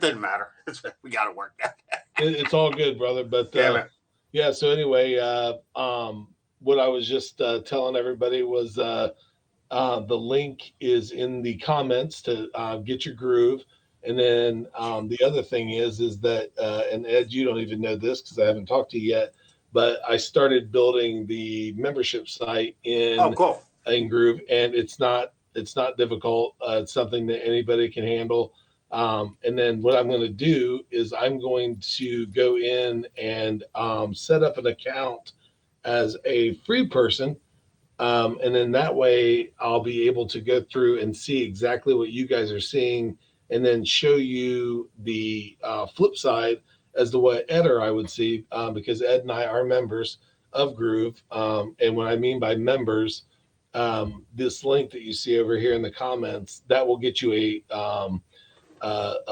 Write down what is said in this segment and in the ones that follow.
didn't matter. We got to work that. It's all good, brother. But Yeah, so anyway, what I was just telling everybody was the link is in the comments to get your groove. And then the other thing is that, and Ed, you don't even know this because I haven't talked to you yet, but I started building the membership site Oh, cool. in Groove, and it's not difficult. It's something that anybody can handle. And then what I'm going to do is I'm going to go in and set up an account as a free person. And then that way I'll be able to go through and see exactly what you guys are seeing and then show you the flip side as to what Ed or I would see, because Ed and I are members of Groove. And what I mean by members, this link that you see over here in the comments, that will get you a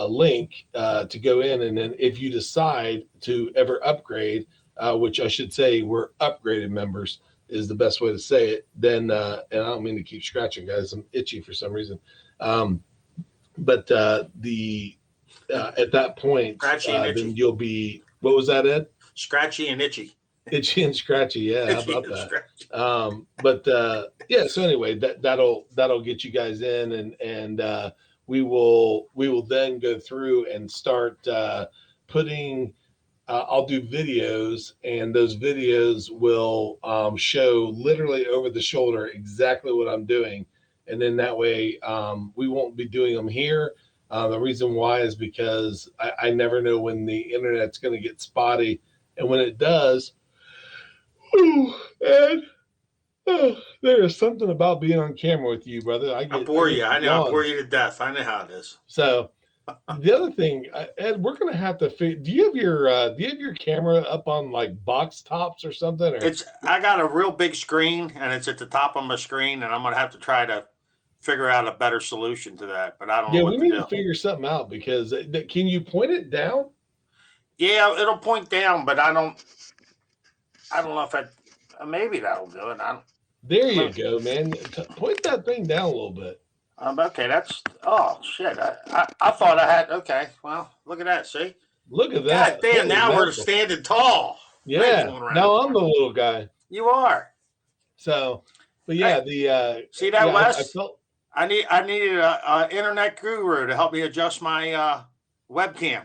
link to go in. And then if you decide to ever upgrade, which I should say we're upgraded members is the best way to say it, then, and I don't mean to keep scratching, guys, I'm itchy for some reason. But at that point, then you'll be, what was that, Ed? Scratchy and itchy. Itchy and scratchy, yeah. How about that? Yeah. So anyway, that'll get you guys in, and we will then go through and start putting. I'll do videos, and those videos will show literally over the shoulder exactly what I'm doing, and then that way we won't be doing them here. The reason why is because I never know when the internet's going to get spotty, and when it does. Ed, there is something about being on camera with you, brother. I bore you. I know. I bore you to death. I know how it is. So the other thing, Ed, we're gonna have to figure. Do you have your camera up on like box tops or something? Or? I got a real big screen, and it's at the top of my screen, and I'm gonna have to try to figure out a better solution to that. But I don't know. Yeah, we need to figure something out because can you point it down? Yeah, it'll point down, but I don't know if maybe that'll do it. There you go, man. Point that thing down a little bit. Okay, oh shit. I thought I had, okay, well, look at that, see? Look at that. God damn, now we're standing tall. Yeah, now I'm the little guy. You are. So, but yeah, see that, Wes? I needed an internet guru to help me adjust my webcam.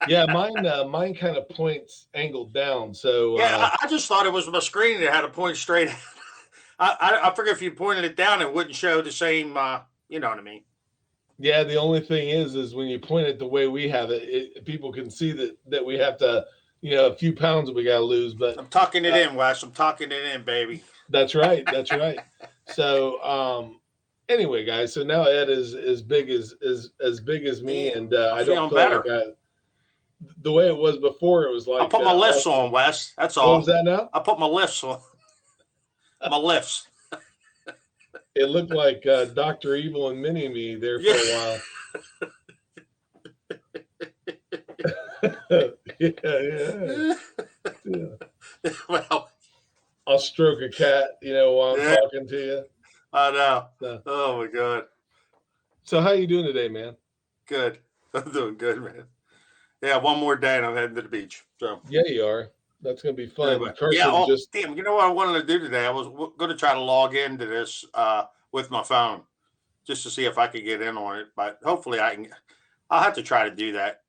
Yeah, mine kind of points angled down. So yeah, I just thought it was my screen that had a point straight. I forget if you pointed it down, it wouldn't show the same. You know what I mean? Yeah. The only thing is when you point it the way we have it, people can see that we have to, a few pounds that we got to lose. But I'm tucking it in, Wes. I'm tucking it in, baby. That's right. That's right. So anyway, guys. So now Ed is as big as me, and I don't feel better. Like the way it was before, it was like I put my lifts on, Wes. That's all. What was that now? I put my lifts on. My lifts. It looked like Dr. Evil and Mini-Me there for a while. Yeah. Well, I'll stroke a cat, while I'm talking to you. I know. So, oh my God. So how you doing today, man? Good. I'm doing good, man. Yeah, one more day and I'm heading to the beach. So yeah, you are. That's going to be fun. Anyway, damn, you know what I wanted to do today? I was going to try to log into this with my phone just to see if I could get in on it. But hopefully I'll have to try to do that.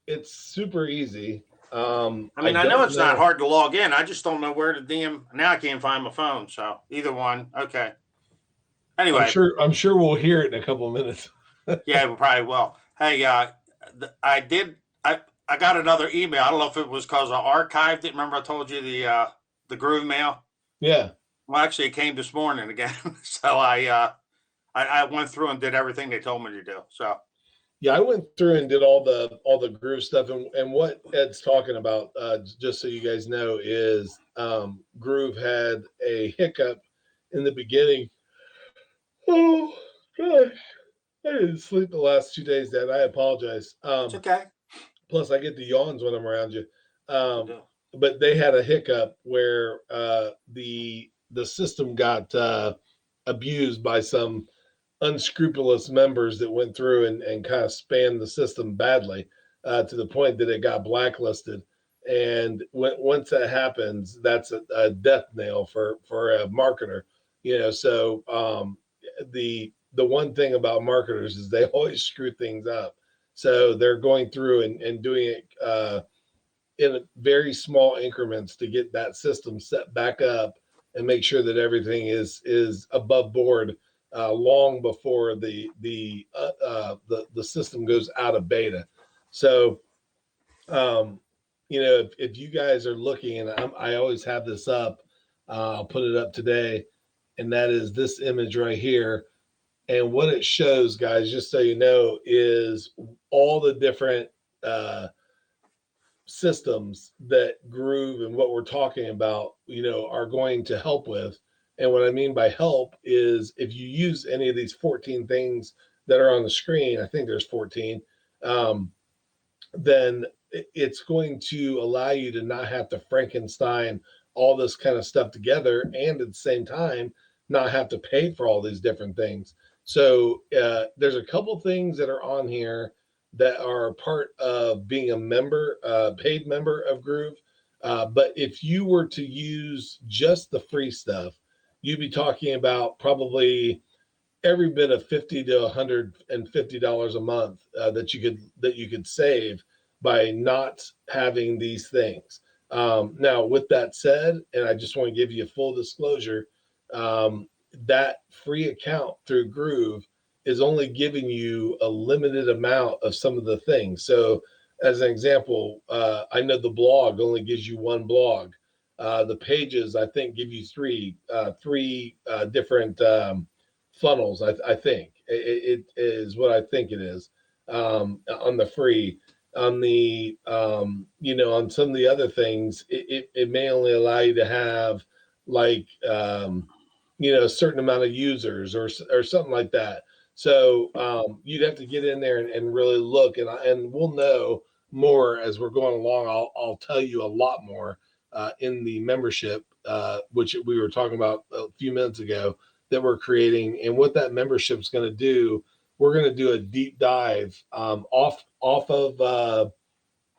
It's super easy. I know it's not hard to log in. I just don't know where to now I can't find my phone. So either one. Okay. Anyway. I'm sure we'll hear it in a couple of minutes. Yeah, we probably will. Hey, I got another email. I don't know if it was because I archived it. Remember I told you the Groove mail? Yeah. Well, actually, it came this morning again. So I went through and did everything they told me to do. So. Yeah, I went through and did all the Groove stuff, and what Ed's talking about, just so you guys know, is Groove had a hiccup in the beginning. Oh gosh, I didn't sleep the last 2 days, Dad. I apologize. It's okay. Plus, I get the yawns when I'm around you. But they had a hiccup where the system got abused by some unscrupulous members that went through and kind of spammed the system badly to the point that it got blacklisted. And once that happens, that's a death nail for a marketer. So the one thing about marketers is they always screw things up. So they're going through and doing it in very small increments to get that system set back up and make sure that everything is above board long before the system goes out of beta. So if you guys are looking, and I always have this up, I'll put it up today, and that is this image right here. And what it shows, guys, just so you know, is all the different systems that Groove and what we're talking about, are going to help with. And what I mean by help is if you use any of these 14 things that are on the screen, I think there's 14, then it's going to allow you to not have to Frankenstein all this kind of stuff together, and at the same time not have to pay for all these different things. So there's a couple things that are on here that are part of being a member, paid member of Groove. But if you were to use just the free stuff, you'd be talking about probably every bit of $50 to $150 a month that you could save by not having these things. Now, with that said, and I just want to give you a full disclosure, that free account through Groove is only giving you a limited amount of some of the things. So, as an example, I know the blog only gives you one blog. The pages, I think, give you three different funnels. I think it is what I think it is on the free. On the on some of the other things, it may only allow you to have like a certain amount of users or something like that. So you'd have to get in there and really look, and we'll know more as we're going along. I'll tell you a lot more in the membership, which we were talking about a few minutes ago, that we're creating. And what that membership is going to do, we're going to do a deep dive off of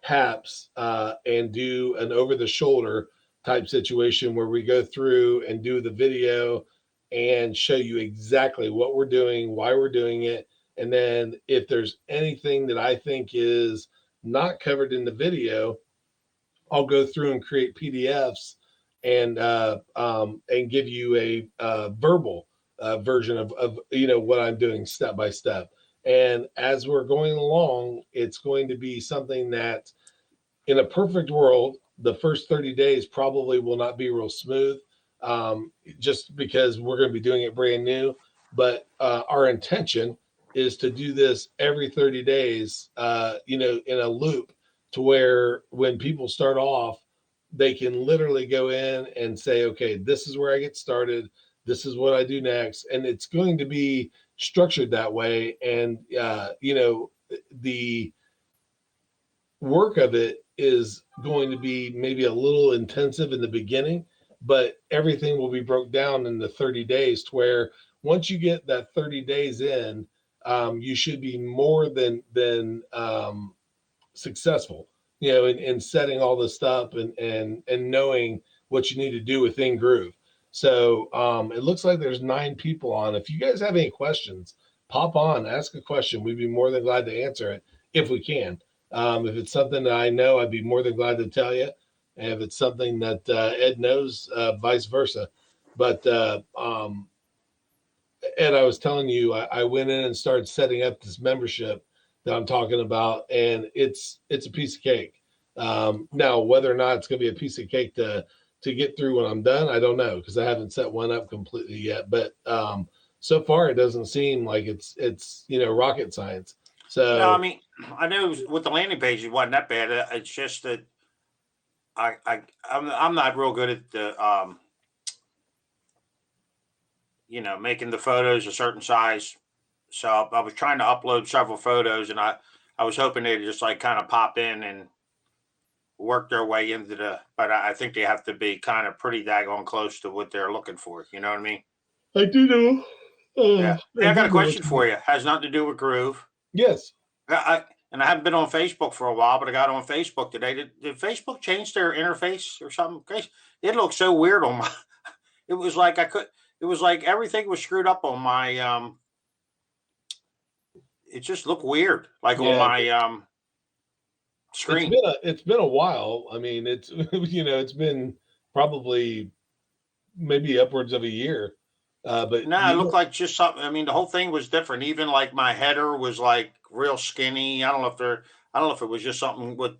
HAPS and do an over the shoulder type situation where we go through and do the video and show you exactly what we're doing, why we're doing it. And then if there's anything that I think is not covered in the video, I'll go through and create PDFs and give you a verbal version of what I'm doing step by step. And as we're going along, it's going to be something that, in a perfect world, the first 30 days probably will not be real smooth, just because we're going to be doing it brand new. But our intention is to do this every 30 days, in a loop, to where when people start off, they can literally go in and say, okay, this is where I get started. This is what I do next. And it's going to be structured that way. And, the work of it is going to be maybe a little intensive in the beginning, but everything will be broke down in the 30 days to where once you get that 30 days in, you should be more than successful, in setting all this stuff and knowing what you need to do within Groove. So it looks like there's 9 people on. If you guys have any questions, pop on, ask a question. We'd be more than glad to answer it if we can. If it's something that I know, I'd be more than glad to tell you. And if it's something that Ed knows, vice versa. But Ed, I was telling you, I went in and started setting up this membership that I'm talking about, and it's a piece of cake. Now, whether or not it's going to be a piece of cake to get through when I'm done, I don't know, because I haven't set one up completely yet. But so far, it doesn't seem like it's rocket science. So No, I mean, I knew with the landing page it wasn't that bad. It's just that I'm not real good at the making the photos a certain size. So I was trying to upload several photos, and I was hoping they'd just like kind of pop in and work their way into but I think they have to be kind of pretty daggone close to what they're looking for. You know what I mean? I do know. Yeah. Hey, I got a question for you. Has nothing to do with Groove. Yes. And I haven't been on Facebook for a while, but I got on Facebook today. Did Facebook change their interface or something? It looked so weird on my. It was like I could. It was like everything was screwed up on my. It just looked weird, like on Yeah. my screen. It's been a while. I mean, it's it's been probably maybe upwards of a year. But No, it looked like just something. I mean, the whole thing was different. Even like my header was like real skinny. I don't know if they're. I don't know if it was just something with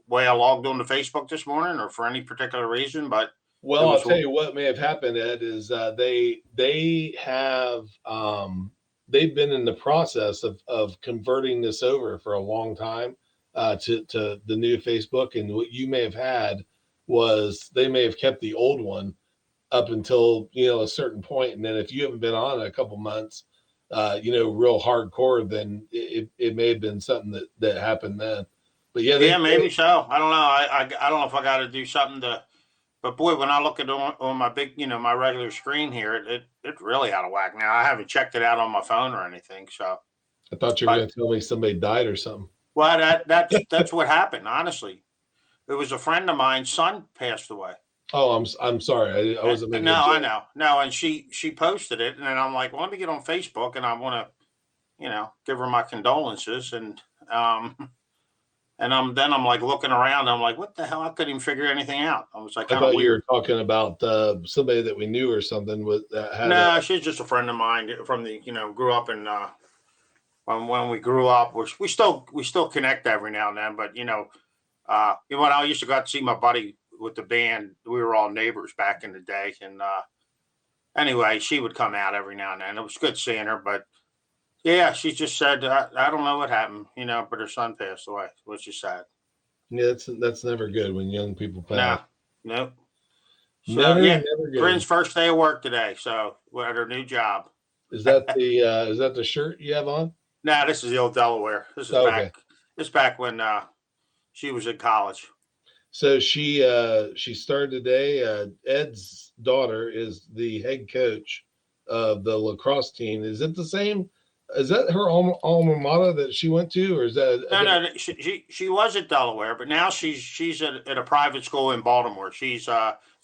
way I logged on to Facebook this morning or for any particular reason, but it well, I'll was. tell you what may have happened, Ed, is they have they've been in the process of converting this over for a long time to the new Facebook, and what you may have had was they may have kept the old one up until a certain point, and then if you haven't been on it a couple months, real hardcore, then it may have been something that happened then. But yeah, Yeah, maybe so. I don't know. I don't know if I got to do something to. But boy, when I look at on my big, my regular screen here, it's really out of whack. Now I haven't checked it out on my phone or anything. So, I thought you were but going to tell me somebody died or something. well, that's what happened. Honestly, it was a friend of mine's son passed away. Oh, I'm sorry. I wasn't making a No, I joke. know. No, and she posted it, and then I'm like, well, let me get on Facebook, and I want to, give her my condolences, um, and I'm like looking around, I'm like, what the hell? I couldn't even figure anything out. I was like, I kind of thought you were weird. talking about somebody that we knew or something with that had No, she's just a friend of mine from the, grew up in when we grew up. We still connect every now and then, but when I used to go out to see my buddy with the band, we were all neighbors back in the day, and anyway, she would come out every now and then. It was good seeing her, but yeah, she just said, I don't know what happened, but her son passed away, which is sad. Yeah, that's never good when young people pass. No, nope. So Never, yeah, never good. Corinne's first day of work today. So we're at her new job. Is that the shirt you have on? Now this is the old Delaware. This is Oh, okay. back. This is back when she was in college. So she started today. Ed's daughter is the head coach of the lacrosse team. Is it the same? Is that her alma mater that she went to, or is that No, she was at Delaware, but now she's at a private school in Baltimore. It's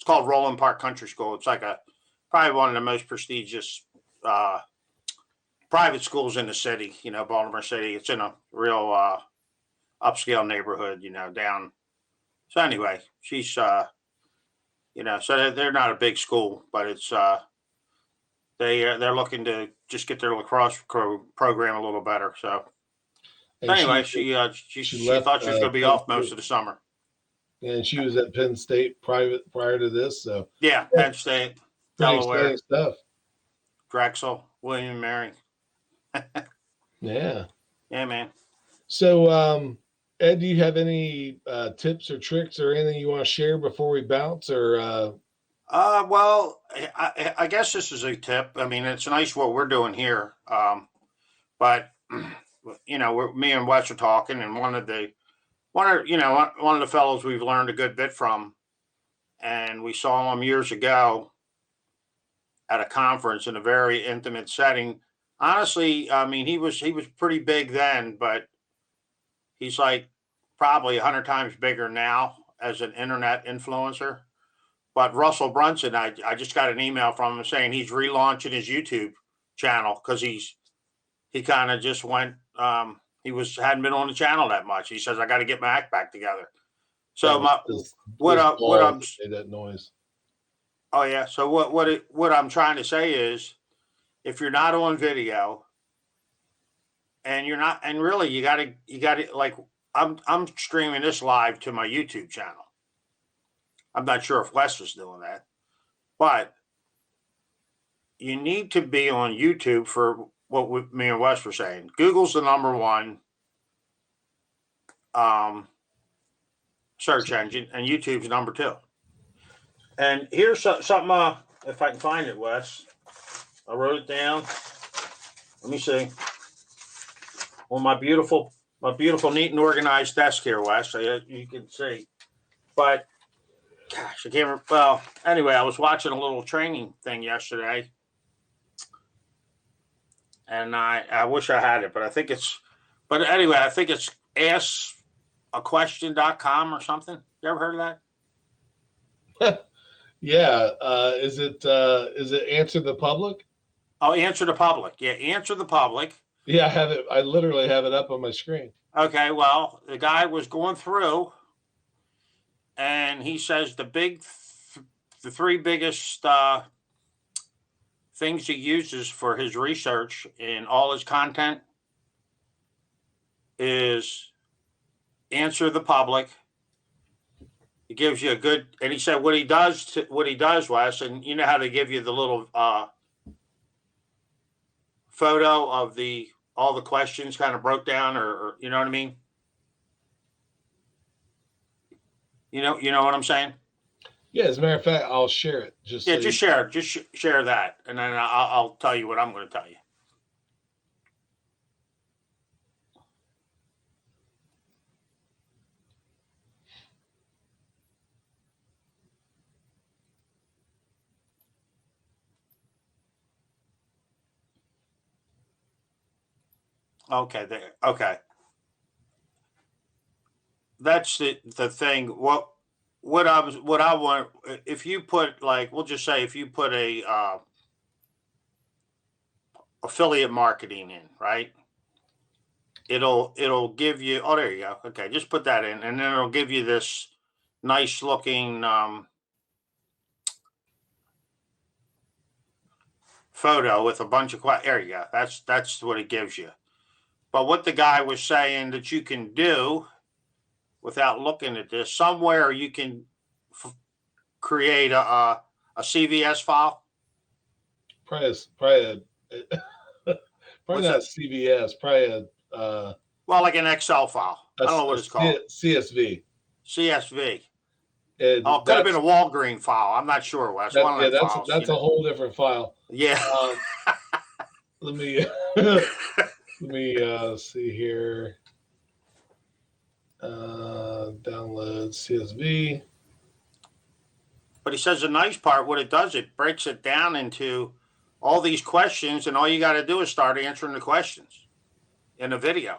called Roland Park Country School. It's like probably one of the most prestigious uh, private schools in the city. Baltimore City. It's in a real upscale neighborhood. Down. So anyway, she's so they're not a big school, but it's they're looking to just get their lacrosse program a little better. So and anyway, she she left thought she was going to be Penn off most State, of the summer. and she was at Penn State private prior to this. So Yeah, yeah, Penn State, pretty exciting Delaware, stuff. Drexel, William and Mary. Yeah. Yeah, man. So Ed, do you have any tips or tricks or anything you want to share before we bounce? Or Well, I guess this is a tip. I mean, it's nice what we're doing here. But me and Wes are talking, and one of the fellows we've learned a good bit from, and we saw him years ago at a conference in a very intimate setting. Honestly, I mean, he was pretty big then, but he's like probably 100 times bigger now as an internet influencer. But Russell Brunson, I just got an email from him saying he's relaunching his YouTube channel because he kind of just went hadn't been on the channel that much. He says I got to get my act back together. So this what ball I'm made that noise. oh yeah. So what I'm trying to say is if you're not on video and you're not and really you gotta like I'm streaming this live to my YouTube channel. I'm not sure if Wes was doing that, but you need to be on YouTube for what me and Wes were saying. Google's the number one um, search engine, and YouTube's number two. And here's something. If I can find it, Wes, I wrote it down. Let me see. On my beautiful, neat and organized desk here, Wes. So you can see. But gosh, I can't remember. Well, anyway, I was watching a little training thing yesterday. and I wish I had it, but I think it's. But anyway, I think it's askaquestion.com or something. You ever heard of that? Yeah. Is it Answer the Public? Oh, Answer the Public. Yeah, Answer the Public. Yeah, I have it. I literally have it up on my screen. Okay, well, the guy was going through, and he says the three biggest things he uses for his research in all his content is Answer the Public. He gives you a good, and he said what he does, Wes, and you know how they give you the little photo of all the questions kind of broke down, or you know what I mean? You know what I'm saying? Yeah, as a matter of fact, I'll share it. Just share it. Just share that, and then I'll tell you what I'm going to tell you. Okay, there. Okay, that's the thing. What I want, if you put, like, we'll just say if you put a affiliate marketing in, right? It'll give you. Oh, there you go. Okay, just put that in, and then it'll give you this nice looking photo with a bunch of there you go. That's what it gives you. But what the guy was saying that you can do without looking at this, somewhere you can create a CVS file. Probably not CVS. Probably well, like an Excel file. I don't know what it's called. CSV. CSV. It could have been a Walgreen file. I'm not sure, Wes. That's a whole different file. Yeah. Let me see here. Download CSV. But he says the nice part, what it does, it breaks it down into all these questions, and all you got to do is start answering the questions in a video.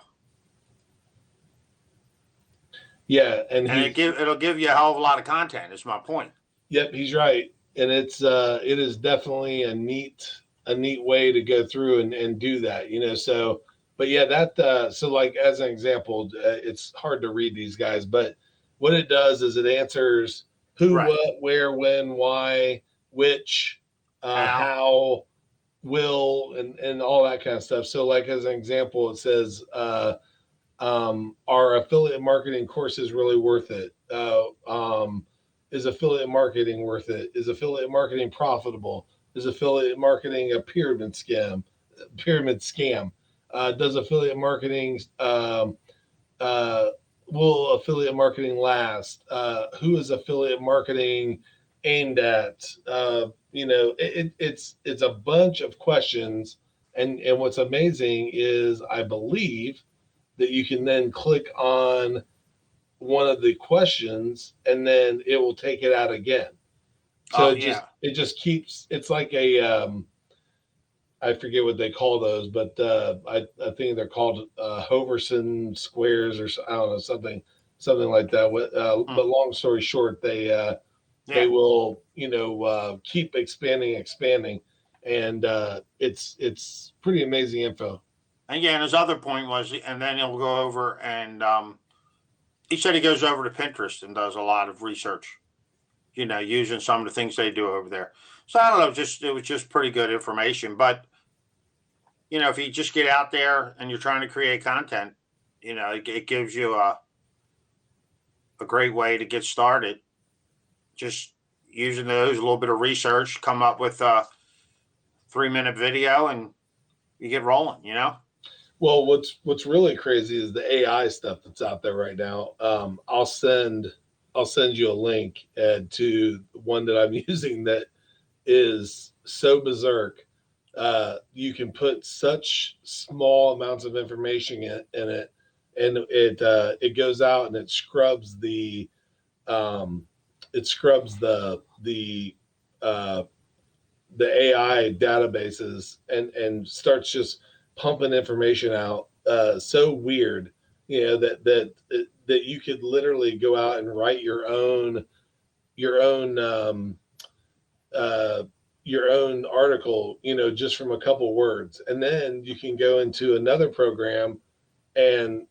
Yeah, it'll give you a hell of a lot of content. Is my point. Yep, he's right, and it is definitely a neat way to go through and do that. So. But yeah, that so like as an example, it's hard to read these guys, but what it does is it answers who, right, what, where, when, why, which, how, will, and all that kind of stuff. So like as an example, it says, are affiliate marketing courses really worth it? Is affiliate marketing worth it? Is affiliate marketing profitable? Is affiliate marketing a pyramid scam? Does affiliate marketing will affiliate marketing last? Who is affiliate marketing aimed at? It's a bunch of questions, and what's amazing is I believe that you can then click on one of the questions and then it will take it out again. So it just keeps. It's like a I forget what they call those, but I think they're called Hoverson squares, or I don't know, something like that. But long story short, they will keep expanding, and it's pretty amazing info. And yeah, and his other point was, and then he'll go over and he said he goes over to Pinterest and does a lot of research, using some of the things they do over there. So I don't know, it was just pretty good information. But if you just get out there and you're trying to create content, it gives you a great way to get started. Just using those, a little bit of research, come up with a 3-minute video, and you get rolling. Well, what's really crazy is the AI stuff that's out there right now. I'll send you a link to one that I'm using that is so berserk. You can put such small amounts of information in it, and it goes out and it scrubs the AI databases and starts just pumping information out so weird, that you could literally go out and write your own uh, your own article, just from a couple words, and then you can go into another program and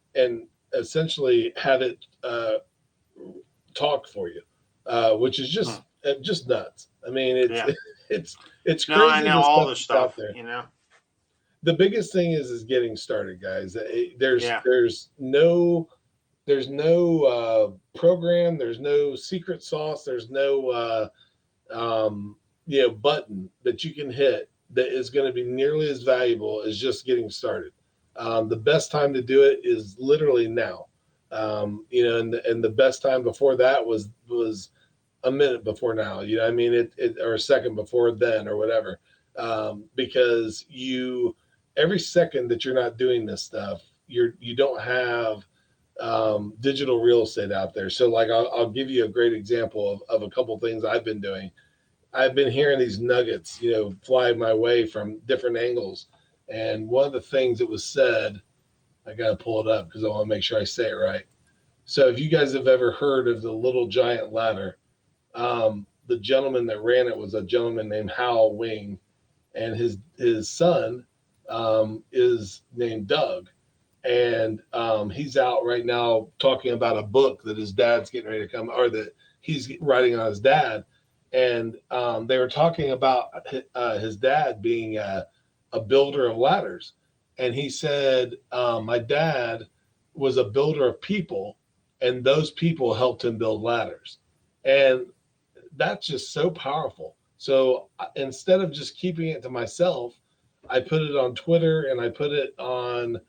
essentially have it talk for you, which is Hmm. just nuts. I mean, it's Yeah. it's it's No, I crazy know the all stuff the that's out stuff, there. you know? The biggest thing is getting started, guys. There's Yeah. there's no program, there's no secret sauce, there's no um, button that you can hit that is going to be nearly as valuable as just getting started. The best time to do it is literally now. And the best time before that was a minute before now. I mean, or a second before then, or whatever. Because every second that you're not doing this stuff, you don't have digital real estate out there. So, like, I'll give you a great example of a couple things I've been doing. I've been hearing these nuggets, fly my way from different angles. And one of the things that was said, I got to pull it up because I want to make sure I say it right. So, if you guys have ever heard of the Little Giant Ladder, the gentleman that ran it was a gentleman named Hal Wing, and his son is named Doug, and he's out right now talking about a book that his dad's getting ready to come, or that he's writing on his dad. And they were talking about his dad being a builder of ladders, and he said, my dad was a builder of people, and those people helped him build ladders. And that's just so powerful. So instead of just keeping it to myself, I put it on Twitter, and I put it on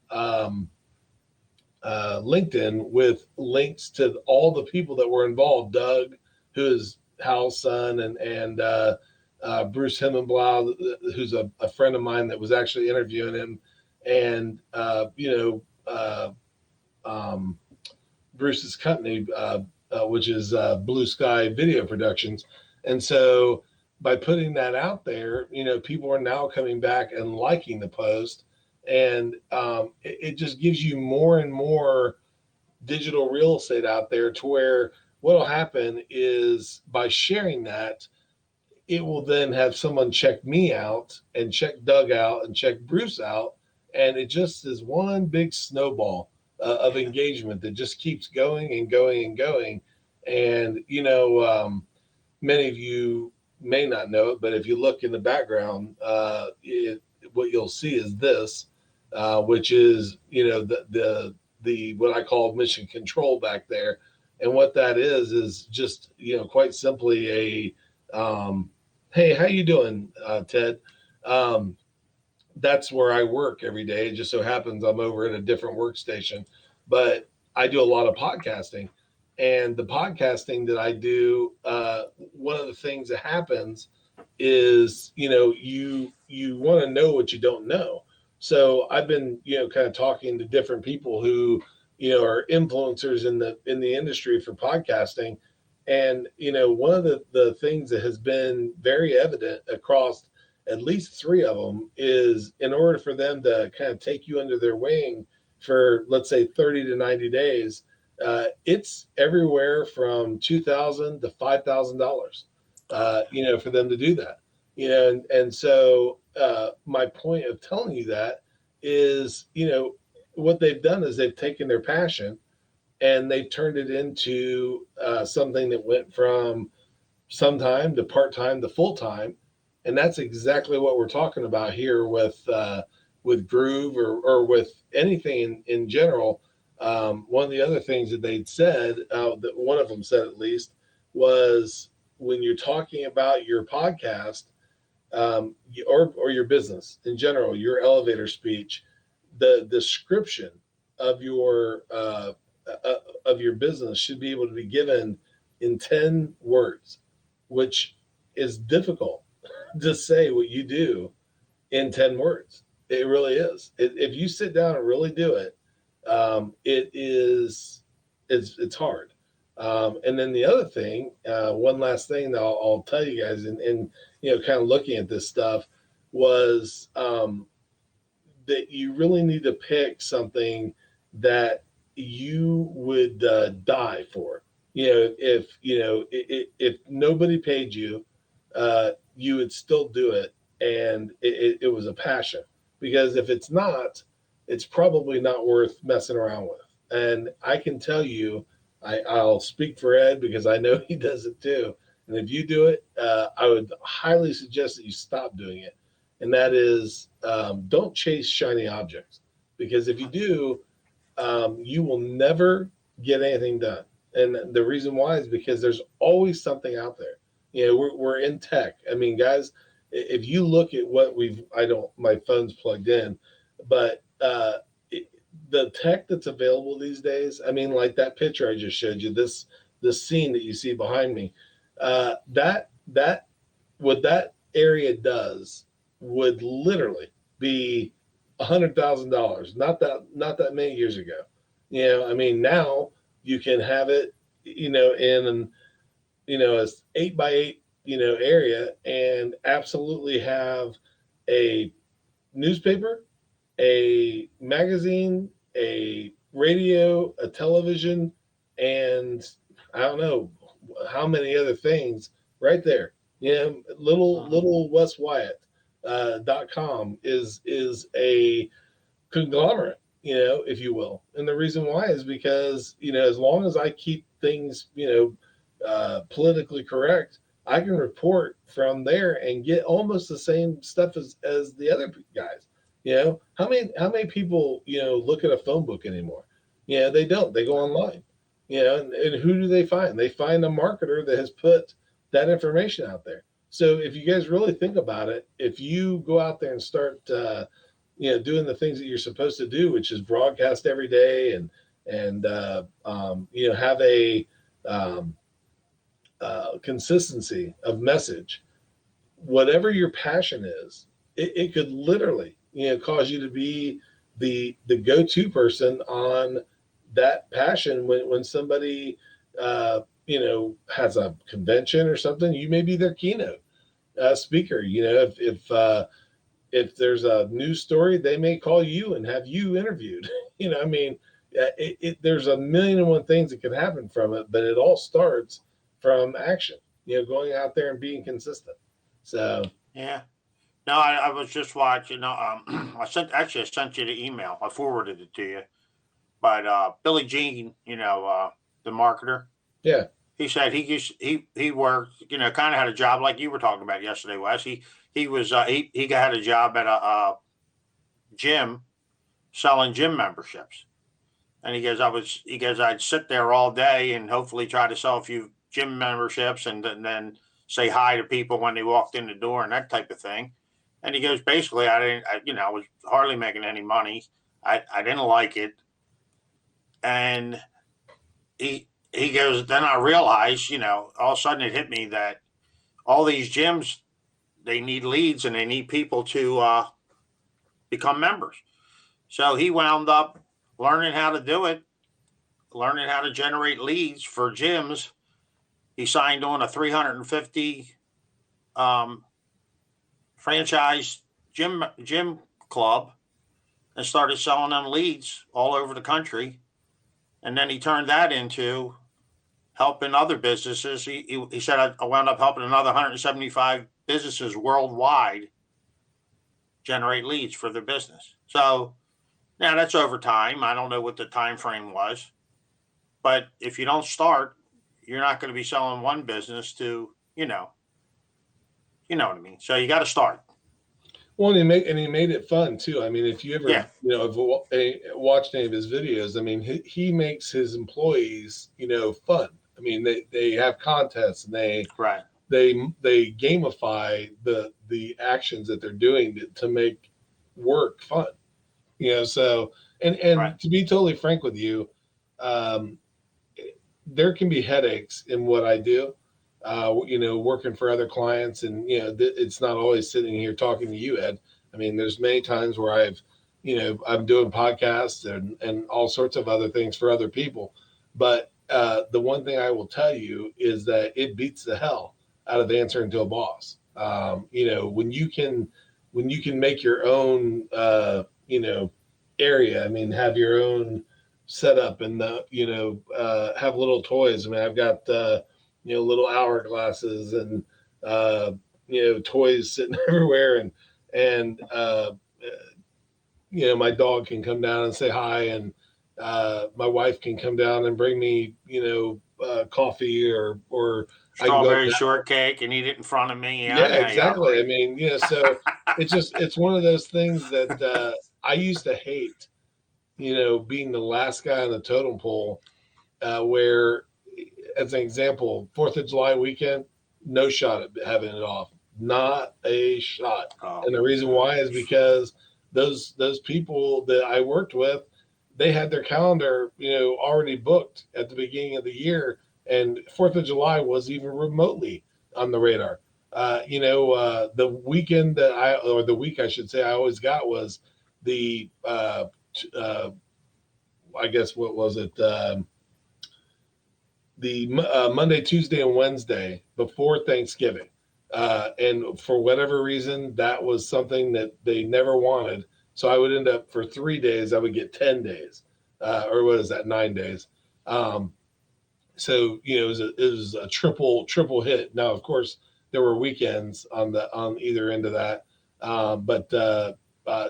um, LinkedIn with links to all the people that were involved. Doug, who is Hal's son, and Bruce Himmenblau, who's a friend of mine that was actually interviewing him, and um, Bruce's company, which is Blue Sky Video Productions. And so by putting that out there, people are now coming back and liking the post. And it just gives you more and more digital real estate out there, to where what will happen is, by sharing that, it will then have someone check me out, and check Doug out, and check Bruce out. And it just is one big snowball of Yeah. engagement that just keeps going and going and going. And, many of you may not know it, but if you look in the background, what you'll see is this, which is, the what I call mission control back there. And what that is just, quite simply hey, how you doing, Ted? Um, that's where I work every day. It just so happens I'm over at a different workstation, but I do a lot of podcasting. And the podcasting that I do, one of the things that happens is, you want to know what you don't know. So I've been, kind of talking to different people who, are influencers in the industry for podcasting. And, one of the things that has been very evident across at least three of them is, in order for them to kind of take you under their wing for, let's say, 30 to 90 days, it's everywhere from $2,000 to $5,000, Oh, for them to do that. And so my point of telling you that is, what they've done is they've taken their passion, and they've turned it into something that went from sometime to part-time to full-time. And that's exactly what we're talking about here with Groove, or with anything in general. One of the other things that they'd said, that one of them said at least, was, when you're talking about your podcast, or your business in general, your elevator speech, the description of your business should be able to be given in 10 words, which is difficult to say what you do in 10 words. It really is. If you sit down and really do it, it's hard. And then the other thing, one last thing that I'll tell you guys, and kind of looking at this stuff, was that you really need to pick something that you would die for. If nobody paid you, you would still do it, and it was a passion. Because if it's not, it's probably not worth messing around with. And I can tell you, I'll speak for Ed because I know he does it too. And if you do it, I would highly suggest that you stop doing it. And that is, don't chase shiny objects, because if you do, you will never get anything done. And the reason why is because there's always something out there. We're in tech. I mean, guys, if you look at what my phone's plugged in, but the tech that's available these days, I mean, like that picture I just showed you, this scene that you see behind me, that what that area does would literally be $100,000. Not that many years ago. I mean, now you can have it, in a 8x8, area, and absolutely have a newspaper, a magazine, a radio, a television, and I don't know how many other things right there. Little Wes Wyatt .com is a conglomerate, if you will. And the reason why is because, as long as I keep things, politically correct, I can report from there and get almost the same stuff as the other guys. How many people, look at a phone book anymore? They don't. They go online. And who do they find? They find a marketer that has put that information out there. So if you guys really think about it, if you go out there and start, doing the things that you're supposed to do, which is broadcast every day and have a consistency of message, whatever your passion is, it could literally, cause you to be the go-to person on that passion when somebody has a convention or something. You may be their keynote speaker. If there's a news story, they may call you and have you interviewed. I mean, there's a million and one things that could happen from it, but it all starts from action. Going out there and being consistent. So Yeah. No, I was just watching. I sent you the email. I forwarded it to you. But Billy Jean, the marketer, yeah, he said he worked, kind of had a job like you were talking about yesterday, Wes. He was he had a job at a gym selling gym memberships, and he goes I'd sit there all day and hopefully try to sell a few gym memberships and then say hi to people when they walked in the door and that type of thing. And he goes, basically, I was hardly making any money. I didn't like it, and he goes, then I realized, all of a sudden it hit me that all these gyms, they need leads and they need people to become members. So he wound up learning how to do it, learning how to generate leads for gyms. He signed on a 350 franchise gym club and started selling them leads all over the country. And then he turned that into helping other businesses. He said, I wound up helping another 175 businesses worldwide generate leads for their business. So now that's over time. I don't know what the time frame was, but if you don't start, you're not going to be selling one business to, you know what I mean? So you got to start. Well, and he made it fun too. I mean, if you ever, have watched any of his videos, I mean, he makes his employees, fun. I mean, they have contests and they gamify the actions that they're doing to make work fun. So and to be totally frank with you, there can be headaches in what I do. Working for other clients, and it's not always sitting here talking to you, Ed. I mean, there's many times where I'm doing podcasts and all sorts of other things for other people. But the one thing I will tell you is that it beats the hell out of answering to a boss. When you can make your own area. I mean, have your own setup and have little toys. I mean, I've got little hourglasses and toys sitting everywhere, and my dog can come down and say hi, and my wife can come down and bring me coffee, or I can go up Strawberry shortcake and eat it in front of me. Yeah, I yeah, know how you exactly. I operate. mean, so it's one of those things that I used to hate, being the last guy on the totem pole, where, as an example, 4th of July weekend, no shot at having it off, not a shot. Oh And the my reason why is gosh. because those people that I worked with, they had their calendar, already booked at the beginning of the year, and 4th of July was even remotely on the radar. The weekend or the week I should say, I always got was the I guess what was it? The Monday, Tuesday, and Wednesday before Thanksgiving. And for whatever reason, that was something that they never wanted. So I would end up for 3 days, I would get 10 days, or what is that, 9 days. Um, so it was a triple hit. Now, of course, there were weekends on either end of that, but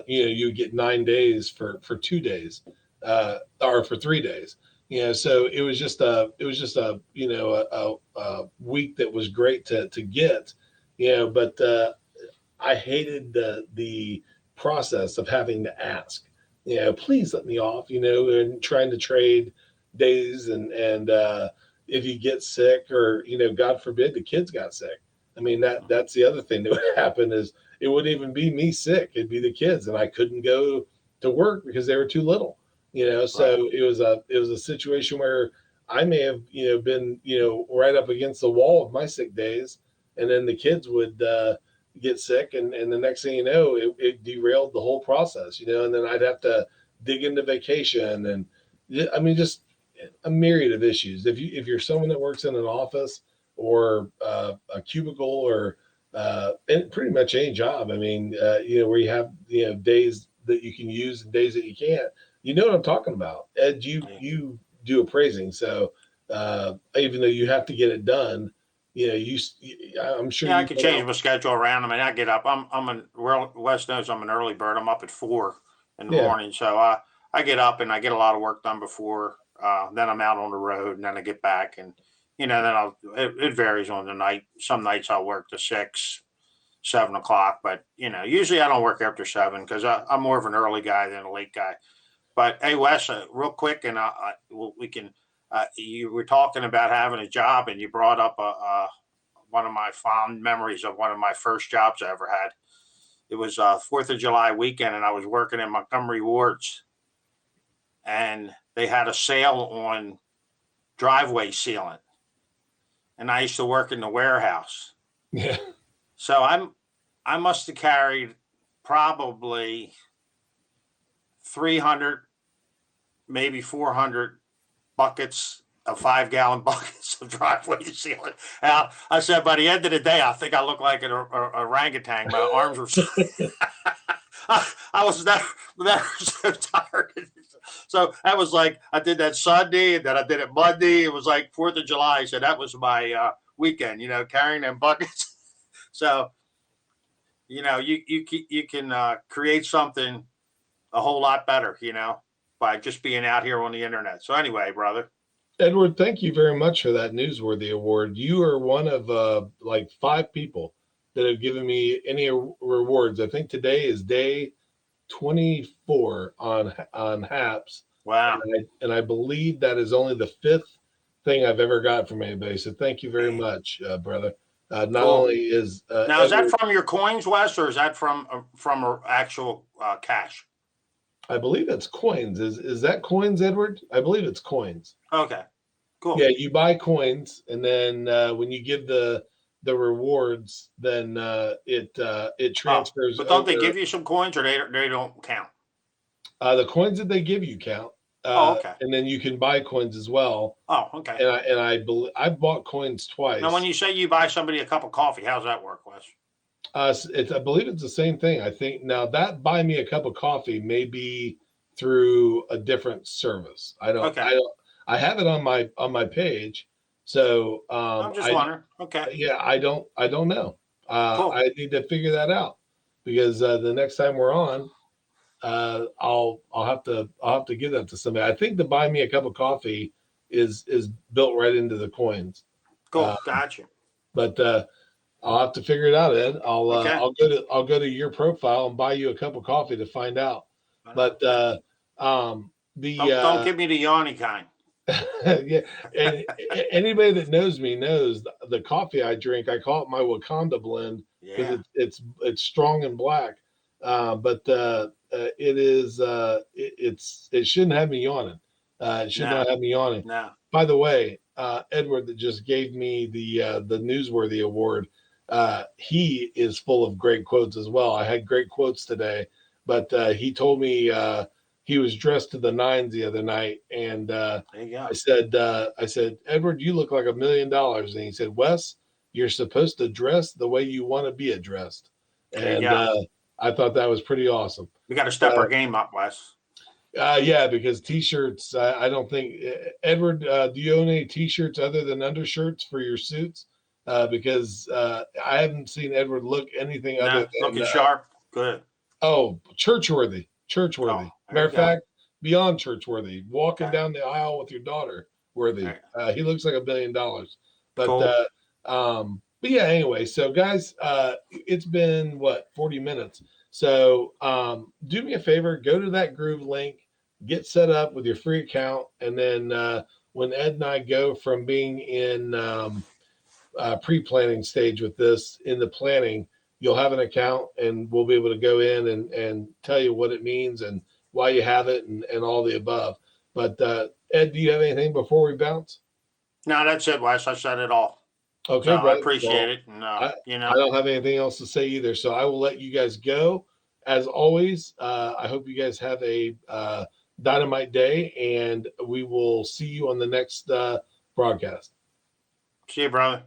you get 9 days for 2 days, or for 3 days. So it was just a a week that was great to get, but I hated the process of having to ask, please let me off, and trying to trade days, and if you get sick, or God forbid the kids got sick. I mean, that's the other thing that would happen is it wouldn't even be me sick, it'd be the kids, and I couldn't go to work because they were too little. Right. So it was a situation where I may have been right up against the wall of my sick days, and then the kids would get sick, and the next thing you know, it derailed the whole process, and then I'd have to dig into vacation, and I mean, just a myriad of issues. If you're someone that works in an office, or a cubicle, or and pretty much any job, I mean, where you have days that you can use and days that you can't, what I'm talking about. Ed, Yeah. you do appraising, so even though you have to get it done, I'm sure Yeah, I you can get change out. my schedule around. I mean, I get up. West knows I'm an early bird. I'm up at 4 in the Yeah. morning, so I get up and I get a lot of work done before. Then I'm out on the road, and then I get back, and then it varies on the night. Some nights I'll work to 6, 7 o'clock, but usually I don't work after 7 because I'm more of an early guy than a late guy. But hey, Wes, real quick, and we can. You were talking about having a job, and you brought up one of my fond memories of one of my first jobs I ever had. It was 4th of July weekend, and I was working in Montgomery Wards, and they had a sale on driveway sealant, and I used to work in the warehouse. Yeah. So I must have carried probably 300, maybe 400 buckets of 5-gallon buckets of driveway sealant. And I said, by the end of the day, I think I look like an orangutan. My arms were. I was never so tired. So that was like I did that Sunday, and then I did it Monday. It was like 4th of July. So that was my weekend. Carrying them buckets. So you can create something a whole lot better. By just being out here on the internet. So anyway, brother. Edward, thank you very much for that newsworthy award. You are one of like 5 people that have given me any rewards. I think today is day 24 on HAPS, Wow. and I believe that is only the 5th thing I've ever got from anybody. So thank you very Man, much, brother. Not cool. only is Now, is that Edward, from your coins, Wes, or is that from actual cash? I believe it's coins. Is that coins, Edward? I believe it's coins. Okay, Yeah, cool. you buy coins, and then when you give the rewards, then it Oh, transfers but don't they over. give you some coins, or they don't count? The coins that they give you count, Oh, okay. and then you can buy coins as well. Oh, okay. And I believe I've bought coins Now, when twice. you say you buy somebody a cup of coffee, how's that work, Wes? I believe it's the same thing. I think now that buy me a cup of coffee may be through a different service. Okay. I have it on my page. So I'm just wondering. Okay. I don't know. Cool. I need to figure that out because the next time we're on, I'll have to give that to somebody. I think the buy me a cup of coffee is built right into the coins. Uh, Cool. Gotcha. but I'll have to figure it out, Ed. Okay. I'll go to your profile and buy you a cup of coffee to find out. But the Don't give me the yawny kind. yeah, and anybody that knows me knows the coffee I drink. I call it my Wakanda blend because Yeah. it's strong and black. But it is it shouldn't have me yawning. It should No. not have me yawning. No. By the way, Edward that just gave me the newsworthy award. He is full of great quotes as well. I had great quotes today, but he told me he was dressed to the nines the other night, and There you go. I said, Edward, you look like $1 million, and he said, Wes, you're supposed to dress the way you want to be addressed, There you and go. I thought that was pretty awesome. We got to step our game up, Wes. Yeah, because t-shirts, I don't think Edward. Do you own any t-shirts other than undershirts for your suits? Because I haven't seen Edward look anything other No. than Looking sharp. Good. oh, churchworthy, Oh, churchworthy. there Matter you of go. fact, beyond churchworthy, walking Okay. down the aisle with your daughter, worthy. Right. He looks like $1 billion. Cool. But yeah. Anyway, so guys, it's been what 40 minutes. So do me a favor, go to that Groove link, get set up with your free account, and then when Ed and I go from being in pre-planning stage with this in the planning, you'll have an account and we'll be able to go in and tell you what it means and why you have it and all the above. But Ed, do you have anything before we bounce? No, that's it, Wes. I said it all. So Okay, I brother. appreciate Well, it. And, I, I don't have anything else to say either. So I will let you guys go. As always, I hope you guys have a dynamite day and we will see you on the next broadcast. see you, brother.